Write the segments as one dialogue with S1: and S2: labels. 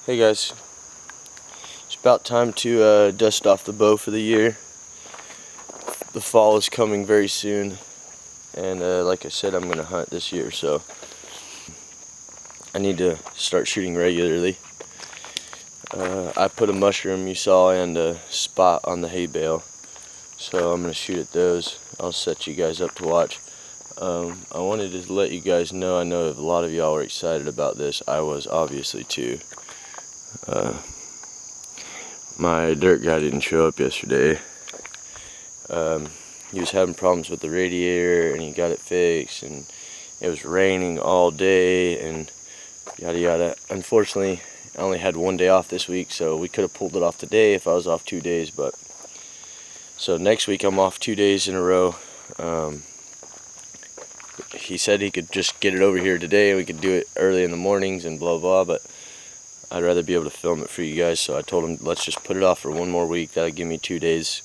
S1: Hey guys, it's about time to dust off the bow for the year. The fall is coming very soon, and like I said, I'm going to hunt this year, so I need to start shooting regularly. I put a mushroom you saw and a spot on the hay bale, so I'm going to shoot at those. I'll set you guys up to watch. I wanted to let you guys know, I know a lot of y'all were excited about this. I was obviously too. My dirt guy didn't show up yesterday. He was having problems with the radiator and he got it fixed, and it was raining all day and yada yada. Unfortunately, I only had one day off this week, so we could have pulled it off today if I was off 2 days, but so next week I'm off 2 days in a row. He said he could just get it over here today and we could do it early in the mornings and blah blah, but I'd rather be able to film it for you guys, so I told him let's just put it off for one more week. That'll give me 2 days.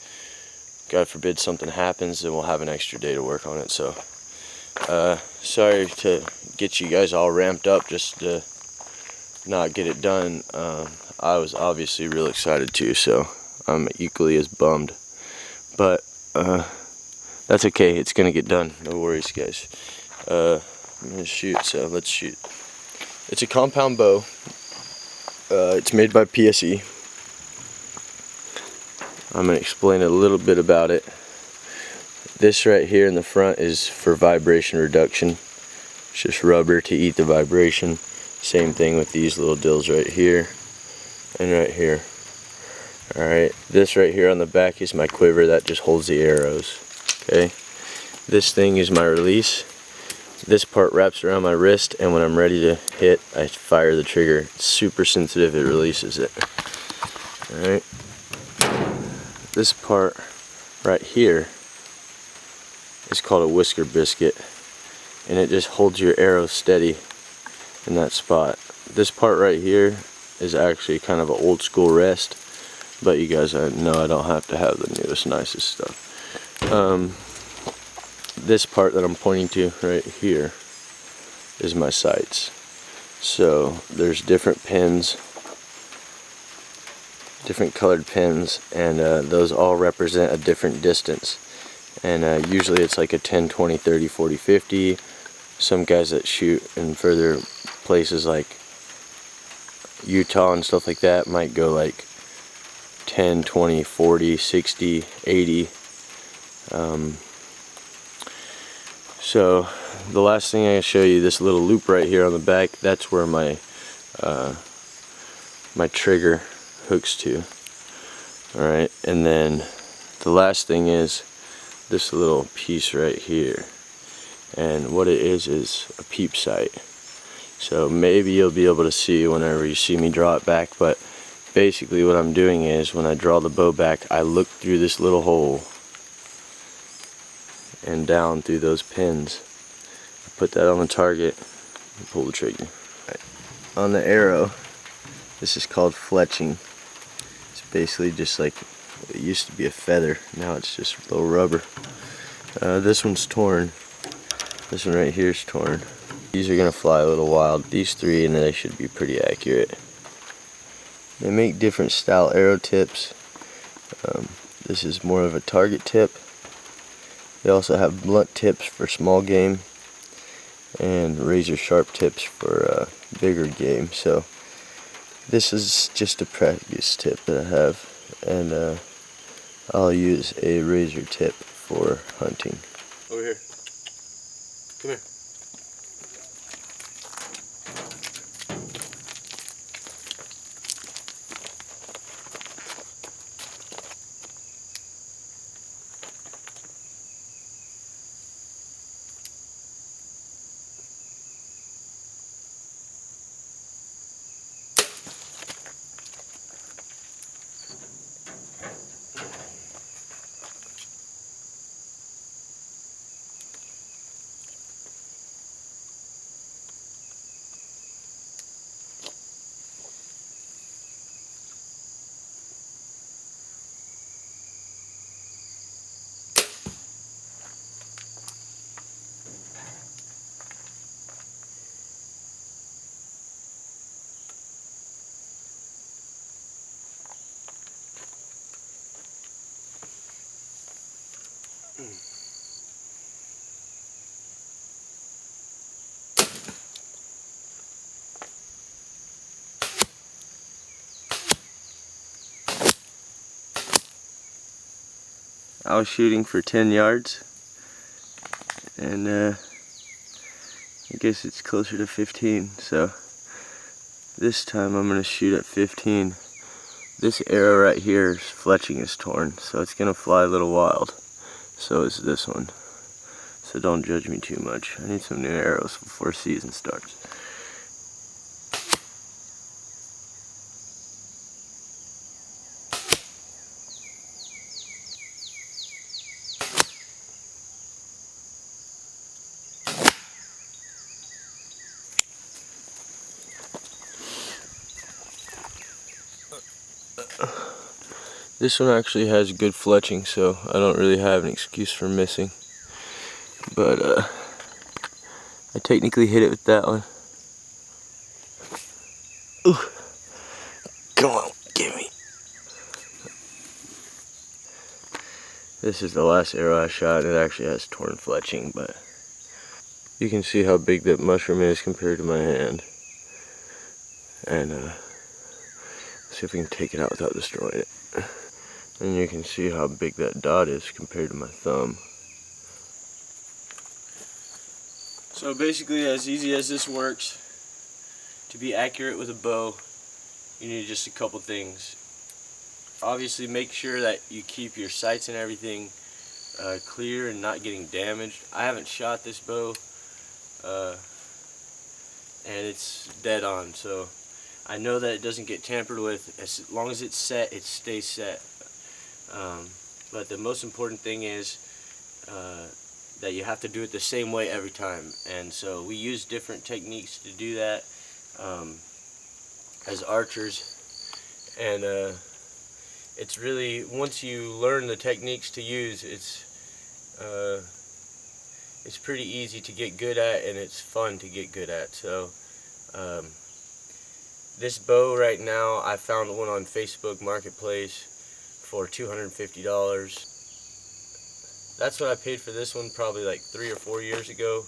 S1: God forbid something happens, then we'll have an extra day to work on it. So sorry to get you guys all ramped up just to not get it done. I was obviously real excited too, so I'm equally as bummed, but that's okay, it's gonna get done, no worries guys. I'm gonna shoot, so let's shoot. It's a compound bow. It's made by PSE. I'm going to explain a little bit about it. This right here in the front is for vibration reduction. It's just rubber to eat the vibration. Same thing with these little dills right here and right here. Alright, this right here on the back is my quiver that just holds the arrows. Okay, this thing is my release. This part wraps around my wrist, and when I'm ready to hit, I fire the trigger. It's super sensitive, it releases it. Alright. This part right here is called a whisker biscuit, and it just holds your arrow steady in that spot. This part right here is actually kind of an old school rest, but you guys know I don't have to have the newest, nicest stuff. This part that I'm pointing to right here is my sights. So there's different pins, different colored pins, and those all represent a different distance. And usually it's like a 10, 20, 30, 40, 50. Some guys that shoot in further places like Utah and stuff like that might go like 10, 20, 40, 60, 80. So the last thing I'm going to show you, this little loop right here on the back, that's where my my trigger hooks to. Alright, and then the last thing is this little piece right here, and what it is a peep sight. So maybe you'll be able to see whenever you see me draw it back, but basically what I'm doing is when I draw the bow back, I look through this little hole and down through those pins. I put that on the target and pull the trigger. Right. On the arrow, this is called fletching. It's basically just like, it used to be a feather, now it's just little rubber. This one's torn. This one right here is torn. These are gonna fly a little wild. These three, and they should be pretty accurate. They make different style arrow tips. This is more of a target tip. They also have blunt tips for small game and razor sharp tips for bigger game. So this is just a practice tip that I have, and I'll use a razor tip for hunting. Over here. Come here. I was shooting for 10 yards, and I guess it's closer to 15, so this time I'm going to shoot at 15. This arrow right here's fletching is torn, so it's going to fly a little wild. So is this one. So don't judge me too much. I need some new arrows before season starts. This one actually has good fletching, so I don't really have an excuse for missing. But I technically hit it with that one. Ooh. Come on, give me. This is the last arrow I shot. It actually has torn fletching, but you can see how big that mushroom is compared to my hand. And see if we can take it out without destroying it. And you can see how big that dot is compared to my thumb. So basically, as easy as this works, to be accurate with a bow, you need just a couple things. Obviously, make sure that you keep your sights and everything clear and not getting damaged. I haven't shot this bow, and it's dead on, so I know that it doesn't get tampered with. As long as it's set, it stays set. But the most important thing is that you have to do it the same way every time, and so we use different techniques to do that as archers. And it's really, once you learn the techniques to use, it's pretty easy to get good at, and it's fun to get good at. So this bow right now, I found one on Facebook Marketplace for $250. That's what I paid for this one probably like 3 or 4 years ago.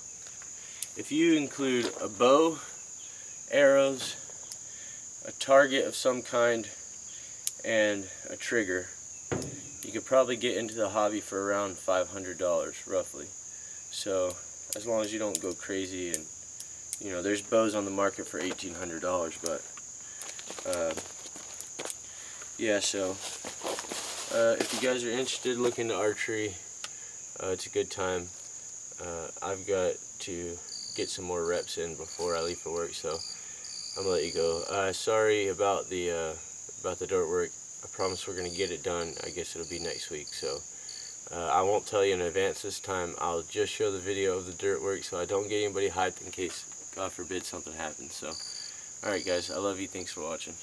S1: If you include a bow, arrows, a target of some kind, and a trigger, you could probably get into the hobby for around $500 roughly. So as long as you don't go crazy, and you know, there's bows on the market for $1,800, but yeah, so if you guys are interested, look into archery. It's a good time. I've got to get some more reps in before I leave for work, so I'm gonna let you go. Sorry about the dirt work. I promise we're gonna get it done. I guess it'll be next week, so I won't tell you in advance this time. I'll just show the video of the dirt work so I don't get anybody hyped in case, God forbid, something happens. So, alright guys, I love you. Thanks for watching.